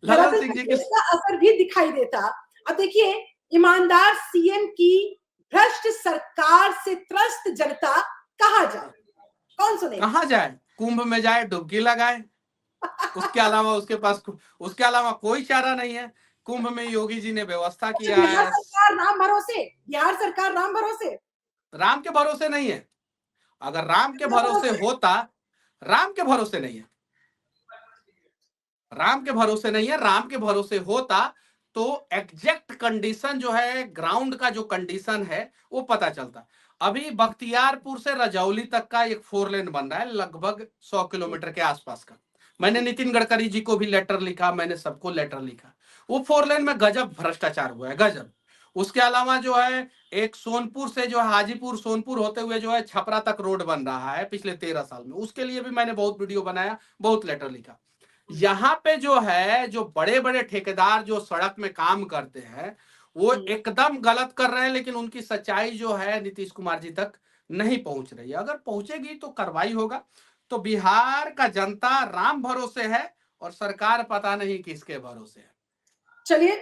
ललन सिंह जी की का असर भी दिखाई देता। अब देखिए, ईमानदार सीएम की भ्रष्ट सरकार से त्रस्त जनता कहाँ जाए, कौन सुने? कहाँ जाए? कुंभ में जाए, डुबकी लगाए, उसके अलावा कोई चारा नहीं है। कुंभ में योगी जी ने व्यवस्था किया है। बिहार सरकार राम भरोसे, बिहार सरकार राम भरोसे, राम के भरोसे नहीं है। अगर राम के भरोसे होता, राम के भरोसे नहीं है, राम के भरोसे नहीं है, राम के भरोसे होता तो एग्जैक्ट कंडीशन जो है, ग्राउंड का जो कंडीशन है वो पता चलता। अभी बख्तियारपुर से रजौली तक का एक 4 लेन बन रहा है, लगभग 100 किलोमीटर के आसपास का। मैंने नितिन गडकरी जी को भी लेटर लिखा, मैंने सबको लेटर लिखा। वो 4 लेन में गजब भ्रष्टाचार हुआ है, गजब। उसके अलावा जो है एक सोनपुर से जो हाजीपुर सोनपुर होते हुए जो है छपरा तक रोड बन रहा है पिछले 13 साल में, उसके लिए भी मैंने बहुत वीडियो बनाया, बहुत लेटर लिखा। यहाँ पे जो है, जो बड़े बड़े ठेकेदार जो सड़क में काम करते हैं वो एकदम गलत कर रहे हैं, लेकिन उनकी सच्चाई जो है नीतीश कुमार जी तक नहीं पहुंच रही है। अगर पहुंचेगी तो कार्रवाई होगा। तो बिहार का जनता राम भरोसे है और सरकार पता नहीं किसके भरोसे है। चलिए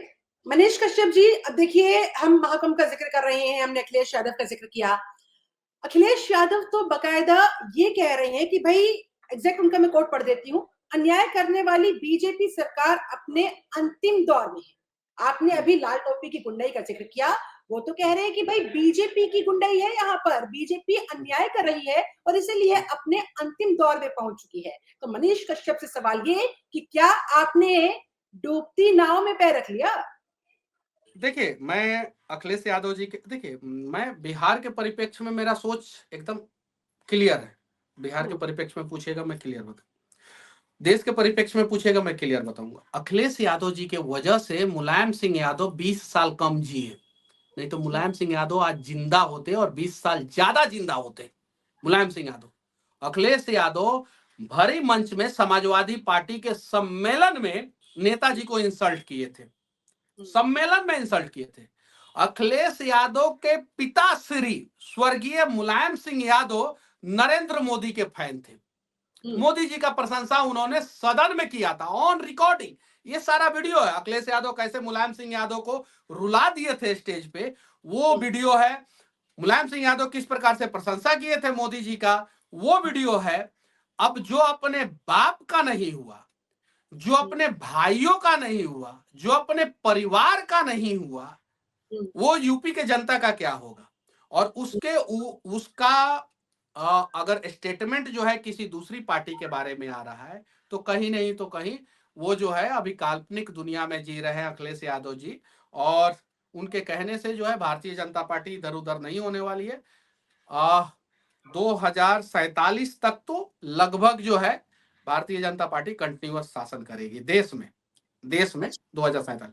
मनीष कश्यप जी, अब देखिए, हम महाकुंभ का जिक्र कर रहे हैं, हमने अखिलेश यादव का जिक्र किया। अखिलेश यादव तो बकायदा ये कह रहे हैं कि भाई, एग्जैक्ट उनका मैं कोट पढ़ देती हूँ, अन्याय करने वाली बीजेपी सरकार अपने अंतिम दौर में है। आपने अभी लाल टोपी की गुंडाई का जिक्र किया, वो तो कह रहे हैं कि भाई बीजेपी की गुंडाई है, यहाँ पर बीजेपी अन्याय कर रही है और इसीलिए अपने अंतिम दौर में पहुंच चुकी है। तो मनीष कश्यप से सवाल ये कि क्या आपने डूबती नाव में पैर रख लिया? देखिए, मैं अखिलेश यादव जी के, देखिए मैं बिहार के परिप्रेक्ष्य में मेरा सोच एकदम क्लियर है। बिहार के परिप्रेक्ष्य में पूछेगा मैं क्लियर बताऊंगा, देश के परिप्रेक्ष्य में पूछेगा मैं क्लियर बताऊंगा। अखिलेश यादव जी के वजह से मुलायम सिंह यादव 20 साल कम जिए, नहीं तो मुलायम सिंह यादव आज जिंदा होते और 20 साल ज्यादा जिंदा होते। मुलायम सिंह यादव, अखिलेश यादव भरी मंच में समाजवादी पार्टी के सम्मेलन में नेताजी को इंसल्ट किए थे, सम्मेलन में इंसल्ट किए थे। अखिलेश यादव के पिताश्री स्वर्गीय मुलायम सिंह यादव नरेंद्र मोदी के फैन थे। मोदी जी का प्रशंसा उन्होंने सदन में किया था, ऑन रिकॉर्डिंग। ये सारा वीडियो है, अखिलेश यादव कैसे मुलायम सिंह यादव को रुला दिए थे स्टेज पे, वो वीडियो है। मुलायम सिंह यादव किस प्रकार से प्रशंसा किए थे मोदी जी का, वो वीडियो है। अब जो अपने बाप का नहीं हुआ, जो अपने भाइयों का नहीं हुआ, जो अपने परिवार का नहीं हुआ, वो यूपी के जनता का क्या होगा? और उसका अगर स्टेटमेंट जो है किसी दूसरी पार्टी के बारे में आ रहा है तो कहीं नहीं तो कहीं वो जो है अभी काल्पनिक दुनिया में जी रहे हैं अखिलेश यादव जी। और उनके कहने से जो है भारतीय जनता पार्टी इधर उधर नहीं होने वाली है। 2047 तक तो लगभग जो है भारतीय जनता पार्टी कंटिन्यूअस शासन करेगी देश में 2047।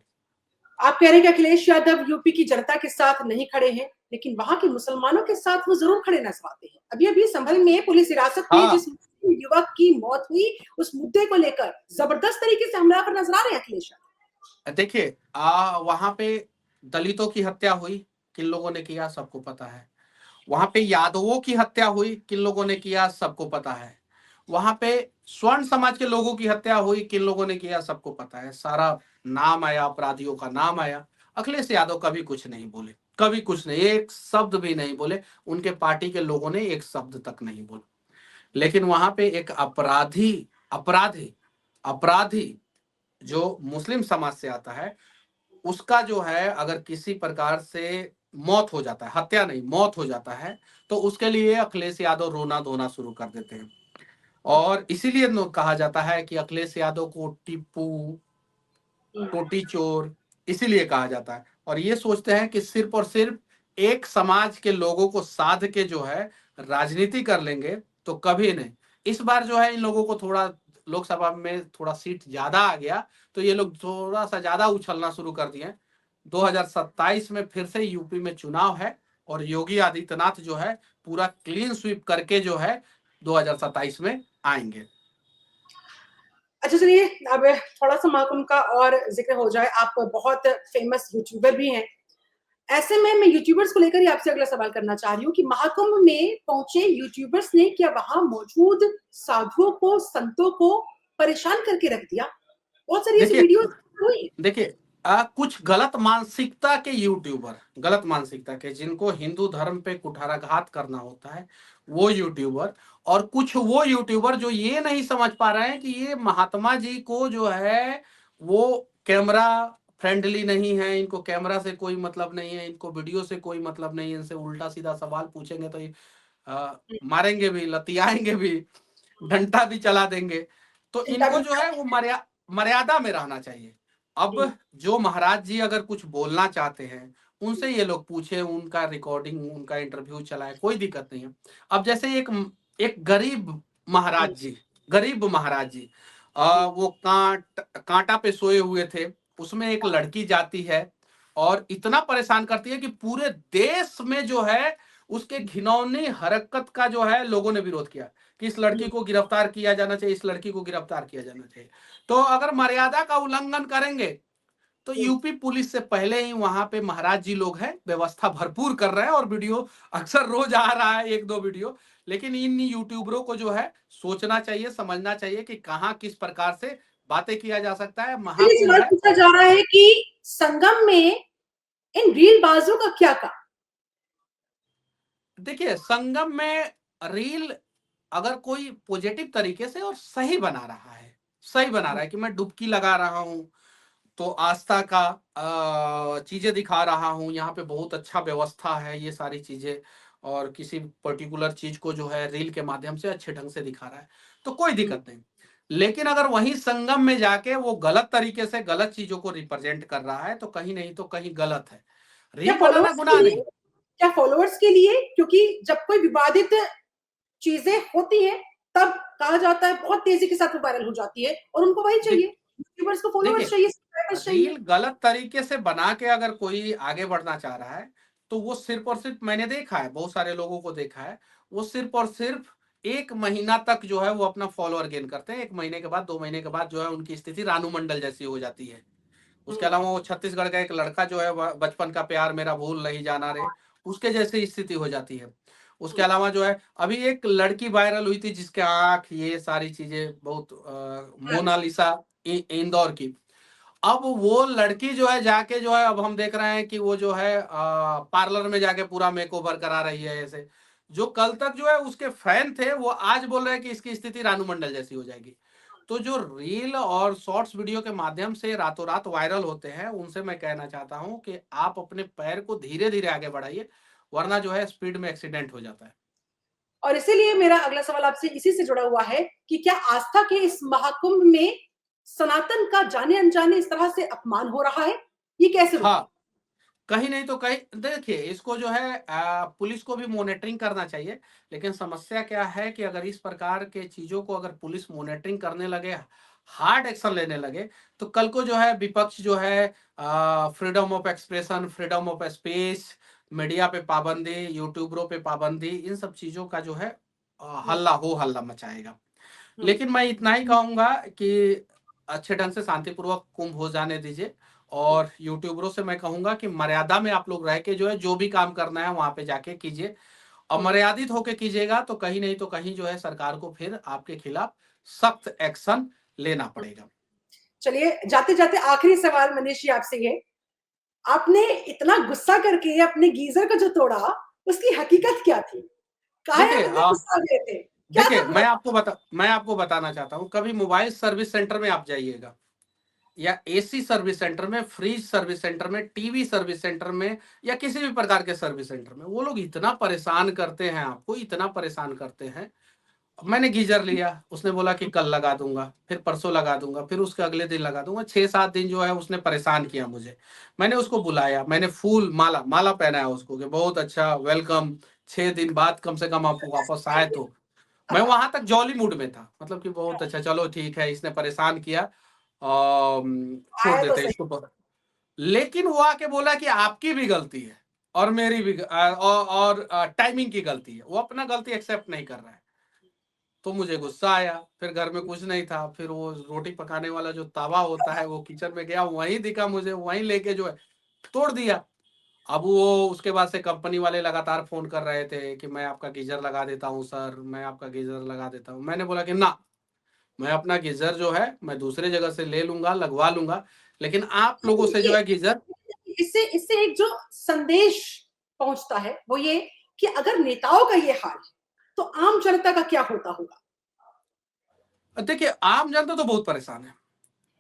आप कह रहे हैं कि अखिलेश यादव यूपी की जनता के साथ नहीं खड़े हैं, लेकिन वहां के मुसलमानों के साथ वो जरूर खड़े नजर आते हैं। अभी अभी संभल में पुलिस हिरासत में जिस युवक की मौत हुई, उस मुद्दे को लेकर जबरदस्त तरीके से हमलावर नजर आ रहे हैं अखिलेश यादव। देखिए, वहां पे दलितों की हत्या हुई, किन लोगों ने किया सबको पता है। वहां पे यादवों की हत्या हुई, किन लोगों ने किया सबको पता है। वहां पे स्वर्ण समाज के लोगों की हत्या हुई, किन लोगों ने किया सबको पता है। सारा नाम आया, अपराधियों का नाम आया। अखिलेश यादव कभी कुछ नहीं बोले, कभी कुछ नहीं, एक शब्द भी नहीं बोले, उनके पार्टी के लोगों ने एक शब्द तक नहीं बोला। लेकिन वहां पे एक अपराधी अपराधी अपराधी जो मुस्लिम समाज से आता है, उसका जो है अगर किसी प्रकार से मौत हो जाता है, हत्या नहीं मौत हो जाता है, तो उसके लिए अखिलेश यादव रोना धोना शुरू कर देते हैं। और इसीलिए कहा जाता है कि अखिलेश यादव को टिप्पू, टोटी चोर इसीलिए कहा जाता है। और ये सोचते हैं कि सिर्फ और सिर्फ एक समाज के लोगों को साध के जो है राजनीति कर लेंगे, तो कभी नहीं। इस बार जो है इन लोगों को थोड़ा लोकसभा में थोड़ा सीट ज्यादा आ गया, तो ये लोग थोड़ा सा ज्यादा उछलना शुरू कर दिए। 2027 में फिर से यूपी में चुनाव है और योगी आदित्यनाथ जो है पूरा क्लीन स्वीप करके जो है 2027 में आएंगे। अच्छा चलिए, अब थोड़ा सा महाकुंभ का और जिक्र हो जाए। आप बहुत फेमस यूट्यूबर भी हैं, ऐसे में मैं यूट्यूबर्स को लेकर ही आपसे अगला सवाल करना चाह रही हूँ कि महाकुंभ में पहुंचे यूट्यूबर्स ने क्या वहां मौजूद साधुओं को, संतों को परेशान करके रख दिया? बहुत सारी ऐसी देखिए वीडियो हुई। देखिए कुछ गलत मानसिकता के यूट्यूबर, गलत मानसिकता के, जिनको हिंदू धर्म पे कुठाराघात करना होता है, वो यूट्यूबर, और कुछ वो यूट्यूबर जो ये नहीं समझ पा रहे हैं कि ये महात्मा जी को जो है वो कैमरा फ्रेंडली नहीं है, इनको कैमरा से कोई मतलब नहीं है, इनको वीडियो से कोई मतलब नहीं है, इनसे उल्टा सीधा सवाल पूछेंगे तो ये मारेंगे भी, लतियाएंगे भी, डंडा भी चला देंगे। तो चिंता इनको भी। जो है वो मर्यादा में रहना चाहिए। अब जो महाराज जी अगर कुछ बोलना चाहते हैं, उनसे ये लोग पूछे, उनका रिकॉर्डिंग, उनका इंटरव्यू चलाए, कोई दिक्कत नहीं है। अब जैसे एक एक गरीब महाराज जी वो कांटा पे सोए हुए थे, उसमें एक लड़की जाती है और इतना परेशान करती है कि पूरे देश में जो है उसके घिनौनी हरकत का जो है लोगों ने विरोध किया कि इस लड़की को गिरफ्तार किया जाना चाहिए, इस लड़की को गिरफ्तार किया जाना चाहिए। तो अगर मर्यादा का उल्लंघन करेंगे तो यूपी पुलिस से पहले ही वहां पे महाराज जी लोग हैं, व्यवस्था भरपूर कर रहे हैं, और वीडियो अक्सर रोज आ रहा है, एक दो वीडियो। लेकिन इन यूट्यूबरों को जो है सोचना चाहिए, समझना चाहिए कि कहां किस प्रकार से बातें किया जा सकता है। ये महाकुंभ सवाल है। पूछा जा रहा है कि संगम में इन रील बाजों का क्या काम? देखिए संगम में रील अगर कोई पॉजिटिव तरीके से और सही बना रहा है, सही बना रहा है कि मैं डुबकी लगा रहा हूं, तो आस्था का चीजें दिखा रहा हूं, यहाँ पे बहुत अच्छा व्यवस्था है, ये सारी चीजें, और किसी पर्टिकुलर चीज को जो है रील के माध्यम से अच्छे ढंग से दिखा रहा है, तो कोई दिक्कत नहीं। लेकिन अगर वही संगम में जाके वो गलत तरीके से गलत चीजों को रिप्रेजेंट कर रहा है, तो कहीं नहीं तो कहीं गलत है। क्या रील बनाना फॉलोअर्स के गुनाह लिए? नहीं। क्या फॉलोअर्स के लिए? क्योंकि जब कोई विवादित चीजें होती है तब कहा जाता है बहुत तेजी के साथ वो वायरल हो जाती है, और उनको वही चाहिए, देख यूट्यूबर्स को फॉलोअर्स देखिए चाहिए, सब्सक्राइबर्स चाहिए। रील गलत तरीके से बना के अगर कोई आगे बढ़ना चाह रहा है, तो वो सिर्फ और सिर्फ, मैंने देखा है, बहुत सारे लोगों को देखा है, वो सिर्फ और सिर्फ 1 महीना तक जो है वो अपना फॉलोअर गेन करते हैं। 1 महीने के बाद, 2 महीने के बाद जो है उनकी स्थिति रानू मंडल जैसी हो जाती है। उसके अलावा वो छत्तीसगढ़ का एक लड़का जो है बचपन का प्यार मेरा भूल नहीं जाना रे, उसके जैसी स्थिति हो जाती है। उसके अलावा जो है अभी एक लड़की वायरल हुई थी जिसके आंख, ये सारी चीजें बहुत मोनालिसा इंदौर की। अब वो लड़की जो है जाके जो है, अब हम देख रहे हैं कि वो जो है पार्लर में जाके पूरा मेकओवर करा रही है। ऐसे जो कल तक जो है उसके फैन थे, वो आज बोल रहे हैं कि इसकी स्थिति रानू मंडल जैसी हो जाएगी। तो जो रील और शॉर्ट्स वीडियो के माध्यम से रातों रात वायरल होते हैं, उनसे मैं कहना चाहता हूं कि आप अपने पैर को धीरे धीरे आगे बढ़ाइए, वरना जो है स्पीड में एक्सीडेंट हो जाता है। और इसीलिए मेरा अगला सवाल आपसे इसी से जुड़ा हुआ है कि क्या आस्था के इस महाकुंभ में सनातन का जाने अनजाने इस तरह से अपमान हो रहा है? ये कैसे रोके? हाँ, कहीं नहीं तो कहीं देखिए, इसको जो है पुलिस को भी मॉनिटरिंग करना चाहिए। लेकिन समस्या क्या है कि अगर इस प्रकार के चीजों को अगर पुलिस मॉनिटरिंग करने लगे, हार्ड एक्शन लेने लगे, तो कल को जो है विपक्ष जो है freedom of expression, freedom of speech, media पे पाबंदी, यूट्यूबरों पे पाबंदी, इन सब चीजों का जो है हम्म, हल्ला मचाएगा। हम्म। लेकिन मैं इतना ही कहूंगा कि अच्छे ढंग से शांतिपूर्वक कुंभ हो जाने दीजिए। और यूट्यूबरों से मैं कहूंगा कि मर्यादा में आप लोग रह के जो है जो भी काम करना है वहां पे जाके कीजिए। अमर्यादित होके कीजिएगा तो कहीं नहीं तो कहीं जो है सरकार को फिर आपके खिलाफ सख्त एक्शन लेना पड़ेगा। चलिए, जाते जाते आखिरी सवाल मनीष जी आपसे ये, आपने इतना गुस्सा करके अपने गीजर को जो तोड़ा, उसकी हकीकत क्या थी? काहे आप देखिए इतने गुस्सा गए थे? क्या देखिए था पूरा? मैं आपको बताना चाहता हूँ, कभी मोबाइल सर्विस सेंटर में आप जाइएगा या एसी सर्विस सेंटर में, फ्रिज सर्विस सेंटर में, टीवी सर्विस सेंटर में या किसी भी प्रकार के सर्विस सेंटर में, वो लोग इतना परेशान करते हैं आपको, इतना परेशान करते हैं। मैंने गीजर लिया, उसने बोला कि कल लगा दूंगा, फिर परसों लगा दूंगा, फिर उसके अगले दिन लगा दूंगा, 6-7 दिन जो है उसने परेशान किया मुझे। मैंने उसको बुलाया, मैंने फूल माला माला पहनाया उसको कि बहुत अच्छा वेलकम, 6 दिन बाद कम से कम आप वापस आए। तो मैं वहां तक जॉली मूड में था, मतलब कि बहुत अच्छा, चलो ठीक है, इसने परेशान किया, छोड़ आया तो देते हैं सही। इसको लेकिन वो आके बोला कि आपकी भी गलती है और मेरी भी और टाइमिंग की गलती है, वो अपना गलती एक्सेप्ट नहीं कर रहा है। तो मुझे गुस्सा आया, फिर घर में कुछ नहीं था, फिर वो रोटी पकाने वाला जो तवा होता है वो किचन में गया, वहीं दिखा मुझे, वहीं लेके जो है तोड़ दिया। अब वो उसके बाद से कंपनी वाले लगातार फोन कर रहे थे कि मैं आपका गीजर लगा देता हूँ सर, मैं आपका गीजर लगा देता हूँ। मैंने बोला कि ना, मैं अपना गीजर जो है मैं दूसरे जगह से ले लूंगा, लगवा लूंगा, लेकिन आप लोगों से जो देखिए, है गीजर। इससे इससे एक जो संदेश पहुंचता है वो ये कि अगर नेताओं का ये हाल है, तो आम जनता का क्या होता होगा? देखिए आम जनता तो बहुत परेशान है,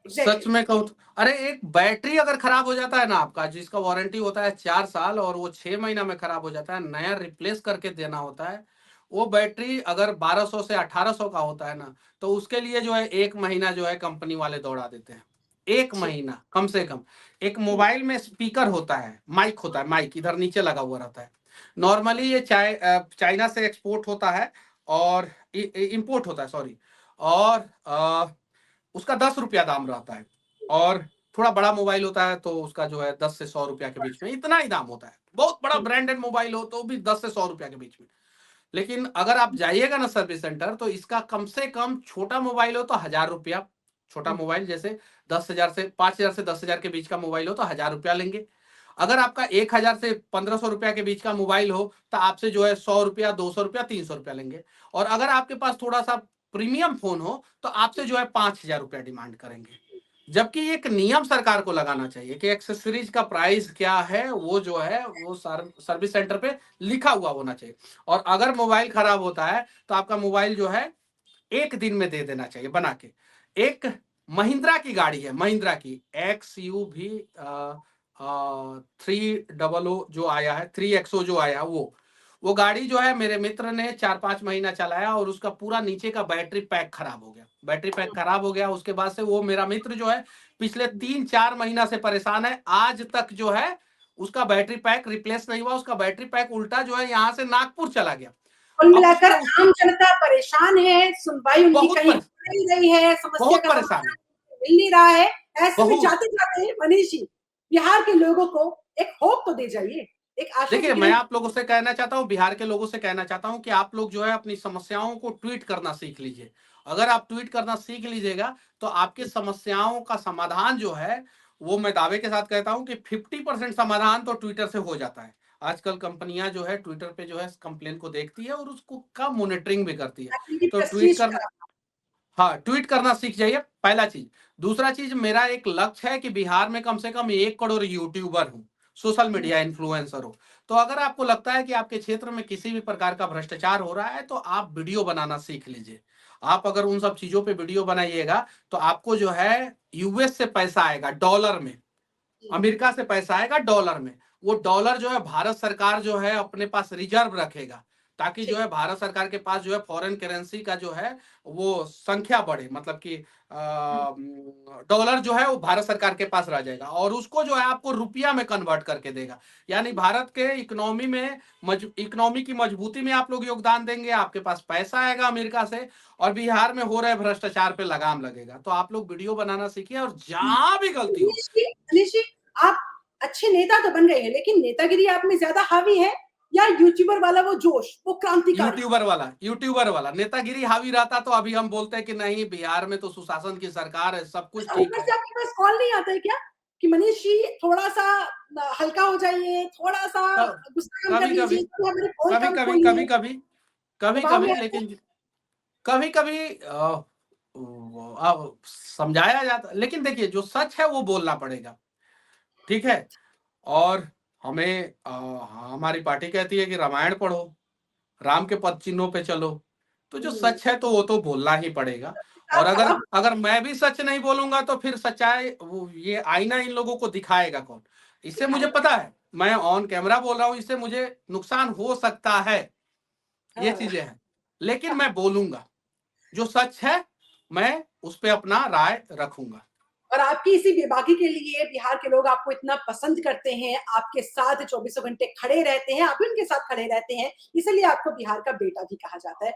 सच एग्जैक्टली। में कहूँ तो। अरे एक बैटरी अगर खराब हो जाता है ना आपका, जिसका वारंटी होता है 4 साल और वो 6 महीना में खराब हो जाता है, नया रिप्लेस करके देना होता है। वो बैटरी अगर 1200 से 1800 का होता है ना, तो उसके लिए जो है 1 महीना जो है कंपनी वाले दौड़ा देते हैं। एक ठीक। महीना कम से कम। एक मोबाइल में स्पीकर होता है, माइक होता है, माइक इधर नीचे लगा हुआ रहता है। नॉर्मली ये चाइना से एक्सपोर्ट होता है और इंपोर्ट होता है, सॉरी। और उसका 10 रुपया दाम रहता है। और थोड़ा बड़ा मोबाइल होता है तो उसका जो है 10 से 100 रुपया के बीच में, इतना ही दाम होता है। बहुत बड़ा ब्रांडेड मोबाइल हो तो भी 10 से 100 रुपया के बीच में। लेकिन अगर आप जाइएगा ना सर्विस सेंटर, तो इसका कम से कम छोटा मोबाइल हो तो 1000 रुपया, छोटा मोबाइल जैसे 10,000 से 5,000 से 10,000 के बीच का मोबाइल हो तो 1000 रुपया लेंगे। अगर आपका 1,000 से 1,500 रुपया के बीच का मोबाइल हो तो आपसे जो है 100 रुपया, 200 रुपया, 300 रुपया लेंगे। और अगर आपके पास थोड़ा सा प्रीमियम फोन हो तो आपसे जो है 5,000 रुपया डिमांड करेंगे। जबकि एक नियम सरकार को लगाना चाहिए कि एक्सेसरीज का प्राइस क्या है, वो जो है वो सर्विस सेंटर पे लिखा हुआ होना चाहिए। और अगर मोबाइल खराब होता है तो आपका मोबाइल जो है 1 दिन में दे देना चाहिए बना के। एक महिंद्रा की गाड़ी है, महिंद्रा की XUV 300 जो आया है, 3XO जो आया, वो गाड़ी जो है मेरे मित्र ने 4-5 महीना चलाया और उसका पूरा नीचे का बैटरी पैक खराब हो गया। बैटरी पैक खराब हो गया, उसके बाद से वो मेरा मित्र जो है पिछले 3-4 महीना से परेशान है, आज तक जो है उसका बैटरी पैक रिप्लेस नहीं हुआ। उसका बैटरी पैक उल्टा जो है यहाँ से नागपुर चला गया। कुल अब मिलाकर उसको आम उसकी जनता परेशान है, सुनवाई उनकी बहुत कहीं हो नहीं रही है, समस्या बहुत का परेशान है, समाधान मिल नहीं रहा है। ऐसे में बहुत। जाते-जाते मनीष जी, बिहार के लोगों को एक होप तो दे जाइए, एक आशा की देखिए मैं किरण। आप लोगों से कहना चाहता हूँ, बिहार के लोगों से कहना चाहता हूँ कि आप लोग जो है अपनी समस्याओं को ट्वीट करना सीख लीजिए। अगर आप ट्वीट करना सीख लीजिएगा तो आपकी समस्याओं का समाधान जो है, वो मैं दावे के साथ कहता हूँ कि 50% समाधान तो ट्विटर से हो जाता है। आजकल कंपनियां जो है ट्विटर पे जो है कंप्लेन को देखती है और उसको का मॉनिटरिंग भी करती है। अपनी तो ट्वीट प्रेस्टीज कर का। हाँ, ट्वीट करना सीख जाइए, पहला चीज। दूसरा चीज, मेरा एक लक्ष्य है कि बिहार में कम से कम 1 करोड़ यूट्यूबर हो, सोशल मीडिया इन्फ्लुएंसर हो। तो अगर आपको लगता है कि आपके क्षेत्र में किसी भी प्रकार का भ्रष्टाचार हो रहा है तो आप वीडियो बनाना सीख लीजिए। आप अगर उन सब चीजों पे वीडियो बनाइएगा तो आपको जो है यूएस से पैसा आएगा डॉलर में, अमेरिका से पैसा आएगा डॉलर में। वो डॉलर जो है भारत सरकार जो है अपने पास रिजर्व रखेगा, ताकि जो ठीक। है भारत सरकार के पास जो है फॉरेन करेंसी का जो है वो संख्या बढ़े, मतलब कि डॉलर जो है वो भारत सरकार के पास रह जाएगा और उसको जो है आपको रुपया में कन्वर्ट करके देगा। यानी भारत के इकोनॉमी में इकोनॉमी की मजबूती में आप लोग योगदान देंगे, आपके पास पैसा आएगा अमेरिका से और बिहार में हो रहे भ्रष्टाचार पे लगाम लगेगा। तो आप लोग वीडियो बनाना सीखिए और जहां भी गलती हो। मनीष जी, आप अच्छे नेता तो बन गए हैं, लेकिन नेतागिरी आप में ज्यादा हावी है या यूट्यूबर वाला वो जोश, वो क्रांतिकारी? यूट्यूबर वाला नेतागिरी हावी रहता तो अभी हम बोलते हैं कि नहीं, बिहार में तो सुशासन की सरकार है, सब कुछ अच्छा, ठीक ऊपर है। से आपके पास कॉल नहीं आता है क्या कि मनीष जी थोड़ा सा हल्का हो जाइए, थोड़ा सा गुस्सा कम कर कभी कभी लीजिए, थोड़ा मेरे पोल कभी कम कभी खोलिए? कभी कभी कभी दबाव में कभी रहते हैं? लेकिन कभी कभी समझाया जाता, लेकिन देखिए जो सच है वो बोलना पड़ेगा, ठीक है। और हमें हमारी पार्टी कहती है कि रामायण पढ़ो, राम के पद चिन्हों पे चलो। तो जो हम्म, सच है तो वो तो बोलना ही पड़ेगा। और आप अगर खराब अगर मैं भी सच नहीं बोलूंगा तो फिर सच्चाई वो ये आईना इन लोगों को दिखाएगा कौन? इससे मुझे दिखाएगा। पता है, मैं ऑन कैमरा बोल रहा हूँ, इससे मुझे नुकसान हो सकता है, ये हाँ, चीजें हैं, लेकिन मैं बोलूंगा जो सच है, मैं उस पे अपना राय रखूंगा। और आपकी इसी बेबाकी के लिए बिहार के लोग आपको इतना पसंद करते हैं, आपके साथ चौबीसों घंटे खड़े रहते हैं, आप भी उनके साथ खड़े रहते हैं, इसलिए आपको बिहार का बेटा भी कहा जाता है।